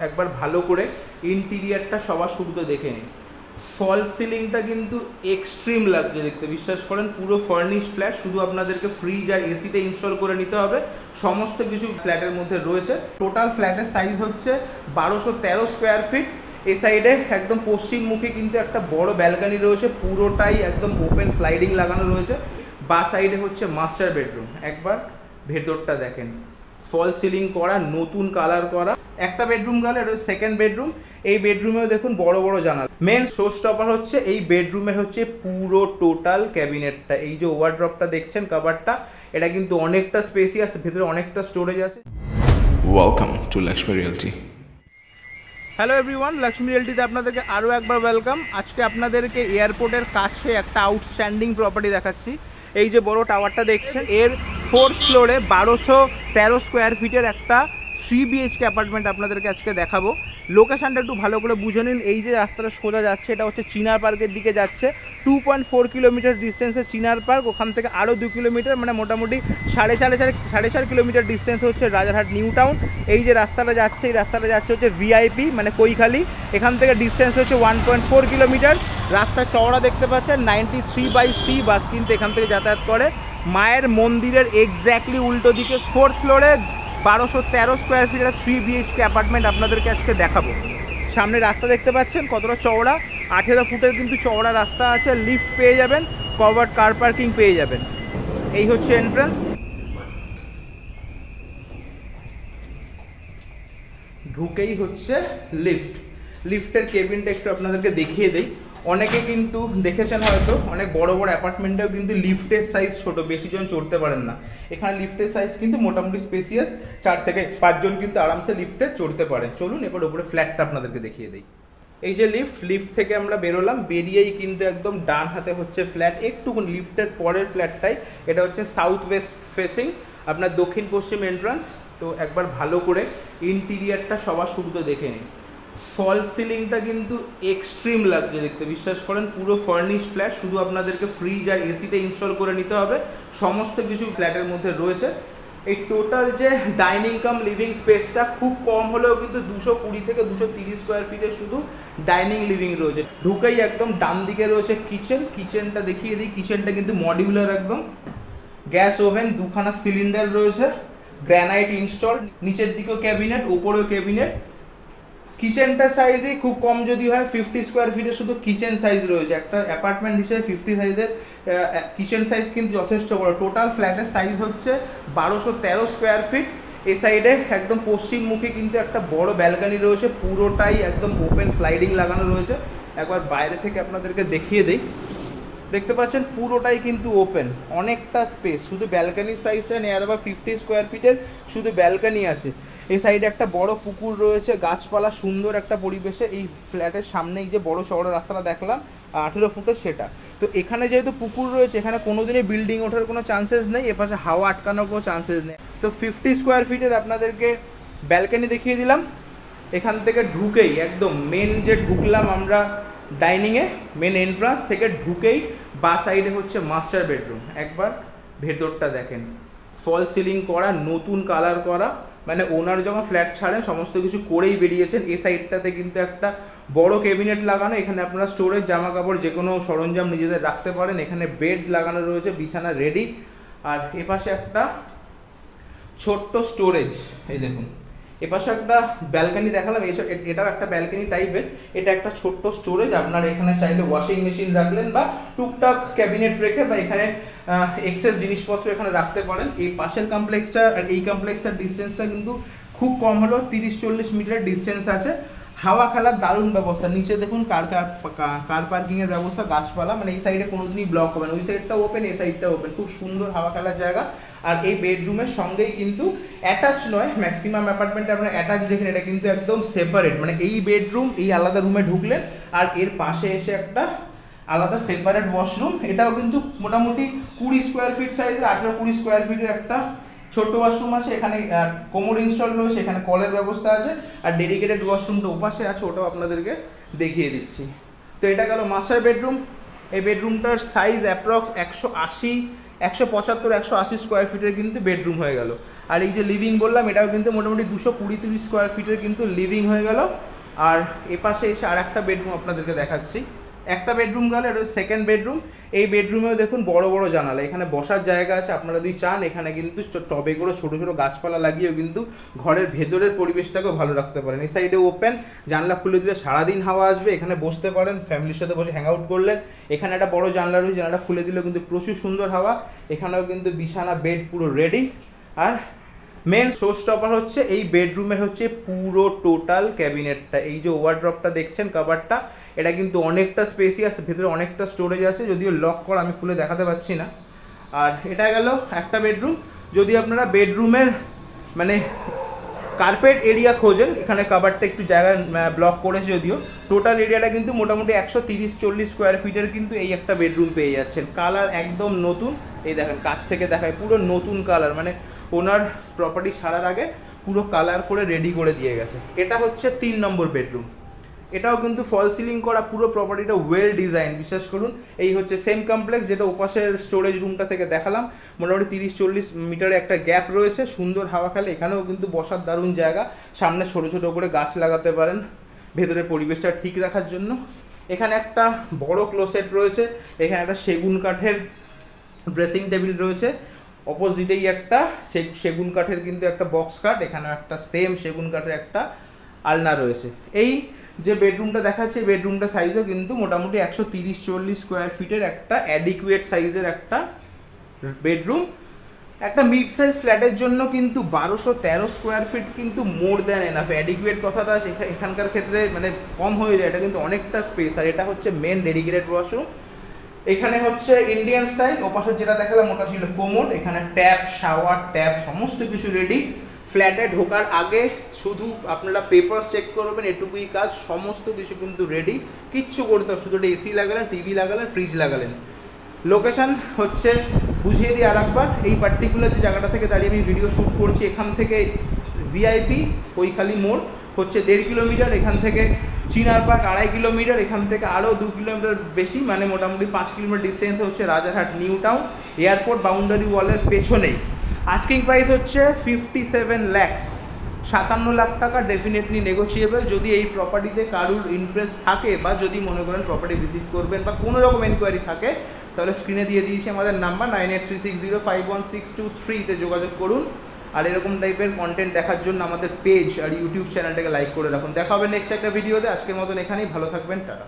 একবার ভালো করে ইন্টিরিয়ারটা সবার শুরুতে দেখে নিন। ফল সিলিংটা কিন্তু এক্সট্রিম লাগছে দেখতে, বিশ্বাস করেন। পুরো ফার্নিশ ফ্ল্যাট, শুধু আপনাদেরকে ফ্রিজ আর এসিটা ইনস্টল করে নিতে হবে, সমস্ত কিছু ফ্ল্যাটের মধ্যে রয়েছে। টোটাল ফ্ল্যাটের সাইজ হচ্ছে 1213 স্কোয়ার ফিট। এই সাইডে একদম পশ্চিমমুখী কিন্তু একটা বড় ব্যালকানি রয়েছে, পুরোটাই একদম ওপেন স্লাইডিং লাগানো রয়েছে। বা সাইডে হচ্ছে মাস্টার বেডরুম। একবার ভেতরটা দেখেন, ফল সিলিং করা, নতুন কালার করা। একটা বেডরুম গেল, এটা সেকেন্ড বেডরুম। এই বেডরুমেও দেখুন বড় বড় জানালা। মেন শো স্টপার হচ্ছে এই বেডরুমের হচ্ছে পুরো টোটাল ক্যাবিনেটটা। এই যে ওয়ার্ড্রপটা দেখছেন, কাভারটা, এটা কিন্তু অনেকটা স্পেসিয়াস, ভেতরে অনেকটা স্টোরেজ আছে। Welcome to Lakshmi realty. Hello everyone, Lakshmi রিয়েলটিতে আপনাদেরকে আরও একবার ওয়েলকাম। আজকে আপনাদেরকে এয়ারপোর্টের কাছে একটা আউটস্ট্যান্ডিং প্রপার্টি দেখাচ্ছি। এই যে বড় টাওয়ারটা দেখছেন, এর 4th ফ্লোরে 1213 স্কোয়ার ফিটের একটা 3 BHK অ্যাপার্টমেন্ট আপনাদেরকে আজকে দেখাবো। লোকেশানটা একটু ভালো করে বুঝে নিন। এই যে রাস্তাটা সোজা যাচ্ছে, এটা হচ্ছে চিনার পার্কের দিকে যাচ্ছে। 2.4 কিলোমিটার ডিস্টেন্সে চিনার পার্ক, ওখান থেকে আরও 2 কিলোমিটার, মানে মোটামুটি 4.5 কিলোমিটার ডিস্টেন্স হচ্ছে রাজারহাট নিউ টাউন। এই যে রাস্তাটা যাচ্ছে, এই রাস্তাটা যাচ্ছে হচ্ছে ভিআইপি, মানে কৈখালি। এখান থেকে ডিস্টেন্স হচ্ছে 1.4 কিলোমিটার। রাস্তা চওড়া দেখতে পাচ্ছেন, 93/C বাস কিন্তু এখান থেকে যাতায়াত করে। মায়ের মন্দিরের এক্স্যাক্টলি উল্টো দিকে 4th ফ্লোরে 1213 স্কোয়ার ফিটের 3 BHK অ্যাপার্টমেন্ট আপনাদেরকে আজকে দেখাবো। সামনে রাস্তা দেখতে পাচ্ছেন কতটা চওড়া, 18 ফুটের কিন্তু চওড়া রাস্তা আছে। লিফট পেয়ে যাবেন, কভার্ড কার পার্কিং পেয়ে যাবেন। এই হচ্ছে এন্ট্রান্স। ঢুকেই হচ্ছে লিফট। লিফটের কেবিনটা একটু আপনাদেরকে দেখিয়ে দেই। অনেকে কিন্তু দেখেছেন হয়তো, অনেক বড় বড় অ্যাপার্টমেন্টেও কিন্তু লিফটের সাইজ ছোট, বেশি জন চড়তে পারেন না। এখানে লিফটের সাইজ কিন্তু মোটামুটি স্পেসিয়াস, 4 থেকে 5 জন কিন্তু আরামসে লিফটে চড়তে পারে। চলুন এবার উপরে ফ্ল্যাটটা আপনাদেরকে দেখিয়ে দিই। এই যে লিফট থেকে আমরা বেরোলাম, বেরিয়েই কিন্তু একদম ডান হাতে হচ্ছে ফ্ল্যাট। একটুকুন লিফটের পরের ফ্ল্যাটটাই, এটা হচ্ছে সাউথ ওয়েস্ট ফেসিং, আপনার দক্ষিণ পশ্চিম এন্ট্রান্স। তো একবার ভালো করে ইন্টিরিয়ারটা সবার শুরুতে দেখে নিন। ফল সিলিংটা কিন্তু এক্সট্রিম লাগছে দেখতে, বিশ্বাস করেন। পুরো ফার্নিশ ফ্ল্যাট, শুধু আপনাদেরকে ফ্রিজ আর এসিটা ইনস্টল করে নিতে হবে, সমস্ত কিছু ফ্ল্যাটের মধ্যে রয়েছে। এই টোটাল যে ডাইনিং কাম লিভিং স্পেসটা খুব কম হলেও কিন্তু 220 থেকে 230 স্কোয়ার ফিটের শুধু ডাইনিং লিভিং রয়েছে। ঢুকেই একদম ডান দিকে রয়েছে কিচেনটা দেখিয়ে দিই। কিচেনটা কিন্তু মডিউলার একদম, গ্যাস ওভেন, দুখানা সিলিন্ডার রয়েছে, গ্রানাইট ইনস্টল, নিচের দিকেও ক্যাবিনেট, উপরেও ক্যাবিনেট। কিচেনটা সাইজই খুব কম যদি হয়, 50 স্কোয়ার ফিটের শুধু কিচেন সাইজ রয়েছে। একটা অ্যাপার্টমেন্ট হিসেবে 50 সাইজের কিচেন সাইজ কিন্তু যথেষ্ট বড়। টোটাল ফ্ল্যাটের সাইজ হচ্ছে 1213 স্কোয়ার ফিট। এই সাইডে একদম পশ্চিমমুখী কিন্তু একটা বড় ব্যালকানি রয়েছে, পুরোটাই একদম ওপেন স্লাইডিং লাগানো রয়েছে। একবার বাইরে থেকে আপনাদেরকে দেখিয়ে দিই। দেখতে পাচ্ছেন পুরোটাই কিন্তু ওপেন, অনেকটা স্পেস। শুধু ব্যালকানির সাইজটা নিয়ার আবার 50 স্কোয়ার ফিটের শুধু ব্যালকানি আছে। এই সাইডে একটা বড় পুকুর রয়েছে, গাছপালা, সুন্দর একটা পরিবেশে। এই ফ্ল্যাটের সামনে এই যে বড় চওড়া রাস্তাটা দেখলাম 18 ফুটের, সেটা তো এখানে যেহেতু পুকুর রয়েছে, এখানে কোনোদিনই বিল্ডিং ওঠার কোনো চান্সেস নেই, এপাশে হাওয়া আটকানোর কোনো চান্সেস নেই। তো 50 স্কোয়ার ফিটের আপনাদেরকে ব্যালকানি দেখিয়ে দিলাম। এখান থেকে ঢুকেই একদম মেন যে ঢুকলাম আমরা ডাইনিংয়ে, মেন এন্ট্রান্স থেকে ঢুকেই বা সাইডে হচ্ছে মাস্টার বেডরুম। একবার ভেতরটা দেখেন, ফল সিলিং করা, নতুন কালার করা, মানে ওনার যখন ফ্ল্যাট ছাড়েন সমস্ত কিছু করেই বেরিয়েছেন। এই সাইডটাতে কিন্তু একটা বড় ক্যাবিনেট লাগানো, এখানে আপনারা স্টোরেজ, জামা কাপড়, যে কোনো সরঞ্জাম নিজেদের রাখতে পারেন। এখানে বেড লাগানো রয়েছে, বিছানা রেডি। আর এপাশে একটা ছোট্ট স্টোরেজ, এই দেখুন। এপাশে একটা ব্যালকানি দেখালাম, এটাও একটা ব্যালকানি টাইপের। এটা একটা ছোট্ট স্টোরেজ, আপনারা এখানে চাইলে ওয়াশিং মেশিন রাখলেন বা টুকটাক ক্যাবিনেট রেখে বা এখানে এক্সেস জিনিসপত্র এখানে রাখতে পারেন। এই পাশের কমপ্লেক্সটা আর এই কমপ্লেক্সটার ডিস্টেন্সটা কিন্তু খুব কম হলেও 30-40 মিটার ডিস্টেন্স আছে। হাওয়া খেলার দারুণ ব্যবস্থা। নিচে দেখুন কার পার্কিংয়ের ব্যবস্থা, গাছপালা, মানে এই সাইডে কোনোদিনই ব্লক হবে না। ওই সাইডটা ওপেন, এই সাইডটা ওপেন, খুব সুন্দর হাওয়া খেলার জায়গা। আর এই বেডরুমের সঙ্গেই কিন্তু অ্যাটাচ নয়, ম্যাক্সিমাম অ্যাপার্টমেন্টে আপনারা অ্যাটাচ দেখেন, এটা কিন্তু একদম সেপারেট। মানে এই বেডরুম এই আলাদা রুমে ঢুকলেন, আর এর পাশে এসে একটা আলাদা সেপারেট ওয়াশরুম। এটাও কিন্তু মোটামুটি 20 স্কোয়ার ফিট সাইজের, 18-20 স্কোয়ার ফিটের একটা ছোট্ট ওয়াশরুম আছে। এখানে কোমোড ইনস্টল রয়েছে, এখানে কলের ব্যবস্থা আছে। আর ডেডিকেটেড ওয়াশরুমটা ওপাশে আছে, ওটাও আপনাদেরকে দেখিয়ে দিচ্ছি। তো এটা গেল মাস্টার বেডরুম। এই বেডরুমটার সাইজ অ্যাপ্রক্স 175-180 স্কোয়ার ফিটের কিন্তু বেডরুম হয়ে গেল। আর এই যে লিভিং বললাম, এটাও কিন্তু মোটামুটি 220-30 স্কোয়ার ফিটের কিন্তু লিভিং হয়ে গেল। আর এপাশে এসে আর একটা বেডরুম আপনাদেরকে দেখাচ্ছি। একটা বেডরুম গেল, এটা সেকেন্ড বেডরুম। এই বেডরুমেও দেখুন বড় বড় জানালা, এখানে বসার জায়গা আছে। আপনারা যদি চান এখানে কিন্তু টবে করে ছোটো ছোটো গাছপালা লাগিয়েও কিন্তু ঘরের ভেতরের পরিবেশটাকেও ভালো রাখতে পারেন। এই সাইডে ওপেন, জানলা খুলে দিলে সারাদিন হাওয়া আসবে, এখানে বসতে পারেন, ফ্যামিলির সাথে বসে হ্যাং আউট করলেন। এখানে একটা বড় জানলা রয়েছে, জানলাটা খুলে দিলেও কিন্তু প্রচুর সুন্দর হাওয়া। এখানেও কিন্তু বিছানা বেড পুরো রেডি। আর মেন শো স্টপার হচ্ছে এই বেডরুমের হচ্ছে পুরো টোটাল ক্যাবিনেটটা। এই যে ওয়ারড্রপটা দেখছেন, কাভারটা, এটা কিন্তু অনেকটা স্পেসিয়াস, ভেতরে অনেকটা স্টোরেজ আছে, যদিও লক করা, আমি খুলে দেখাতে পাচ্ছি না। আর এটা গেল একটা বেডরুম। যদি আপনারা বেডরুমের মানে কার্পেট এরিয়া খোঁজেন, এখানে কাভারটা একটু জায়গা ব্লক করেছে, যদিও টোটাল এরিয়াটা কিন্তু মোটামুটি 130-40 স্কোয়ার ফিটের কিন্তু এই একটা বেডরুম পেয়ে যাচ্ছেন। কালার একদম নতুন, এই দেখেন কাছ থেকে দেখায় পুরো নতুন কালার, মানে ওনার প্রপার্টি ছাড়ার আগে পুরো কালার করে রেডি করে দিয়ে গেছে। এটা হচ্ছে 3 নম্বর বেডরুম। এটাও কিন্তু ফল সিলিং করা, পুরো প্রপার্টিটা ওয়েল ডিজাইন। বিশ্বাস করুন, এই হচ্ছে সেম কমপ্লেক্স যেটা ওপাশের স্টোরেজ রুমটা থেকে দেখালাম। মোটামুটি 30-40 মিটারে একটা গ্যাপ রয়েছে, সুন্দর হাওয়া খেলে। এখানেও কিন্তু বসার দারুণ জায়গা, সামনে ছোট ছোট করে গাছ লাগাতে পারেন ভেতরের পরিবেশটা ঠিক রাখার জন্য। এখানে একটা বড় ক্লোসেট রয়েছে, এখানে একটা সেগুন কাঠের ড্রেসিং টেবিল রয়েছে, অপোজিটেই একটা সেগুন কাঠের কিন্তু একটা বক্স কাঠ, এখানে একটা সেম সেগুন কাঠের একটা আলনা রয়েছে। এই যে বেডরুমটা দেখাচ্ছে, বেডরুমটা সাইজও কিন্তু মোটামুটি 130-40 স্কোয়ার ফিটের একটা অ্যাডিকুয়েট সাইজের একটা বেডরুম। একটা মিড সাইজ ফ্ল্যাটের জন্য কিন্তু 1213 স্কোয়ার ফিট কিন্তু মোর দ্যান এনাফ। অ্যাডিকুয়েট কথাটা এখানকার ক্ষেত্রে মানে কম হয়ে যায়, এটা কিন্তু অনেকটা স্পেস। আর এটা হচ্ছে মেন ডেডিকেটেড ওয়াশরুম। এখানে হচ্ছে ইন্ডিয়ান স্টাইল, ওপাশে যেটা দেখালাম ওটা ছিল কোমোড। এখানে ট্যাপ, শাওয়ার, ট্যাপ সমস্ত কিছু রেডি। ফ্ল্যাটে ঢোকার আগে শুধু আপনারা পেপার চেক করবেন, এটুকুই কাজ, সমস্ত কিছু কিন্তু রেডি, কিচ্ছু করতে হবে। শুধু একটা এসি লাগালেন, টিভি লাগালেন, ফ্রিজ লাগালেন। লোকেশন হচ্ছে বুঝিয়ে দিই আর একবার, এই পার্টিকুলার যে জায়গাটা থেকে দাঁড়িয়ে আমি ভিডিও শ্যুট করছি, এখান থেকে ভিআইপি কৈখালি মোড় হচ্ছে 1.5 কিলোমিটার, এখান থেকে চিনার পার্ক 2.5 কিলোমিটার, এখান থেকে আরও 2 কিলোমিটার বেশি, মানে মোটামুটি 5 কিলোমিটার ডিস্টেন্স হচ্ছে Rajarhat new town. Airport boundary ওয়ালের পেছনেই। আস্কিং প্রাইস হচ্ছে 57 lakhs, 57 লাখ টাকা। Definitely negotiable. যদি এই প্রপার্টিতে কারুর ইন্টারেস্ট থাকে বা যদি মনে করেন প্রপার্টি ভিজিট করবেন বা কোনো রকম এনকোয়ারি থাকে, তাহলে স্ক্রিনে দিয়ে দিয়েছি আমাদের নাম্বার 9836051623-তে যোগাযোগ করুন। আর এরকম টাইপের কন্টেন্ট দেখার জন্য আমাদের পেজ আর ইউটিউব চ্যানেলটাকে লাইক করে রাখুন। দেখা হবে নেক্সট একটা ভিডিওতে। আজকের মতন এখানেই, ভালো থাকবেন, টাটা।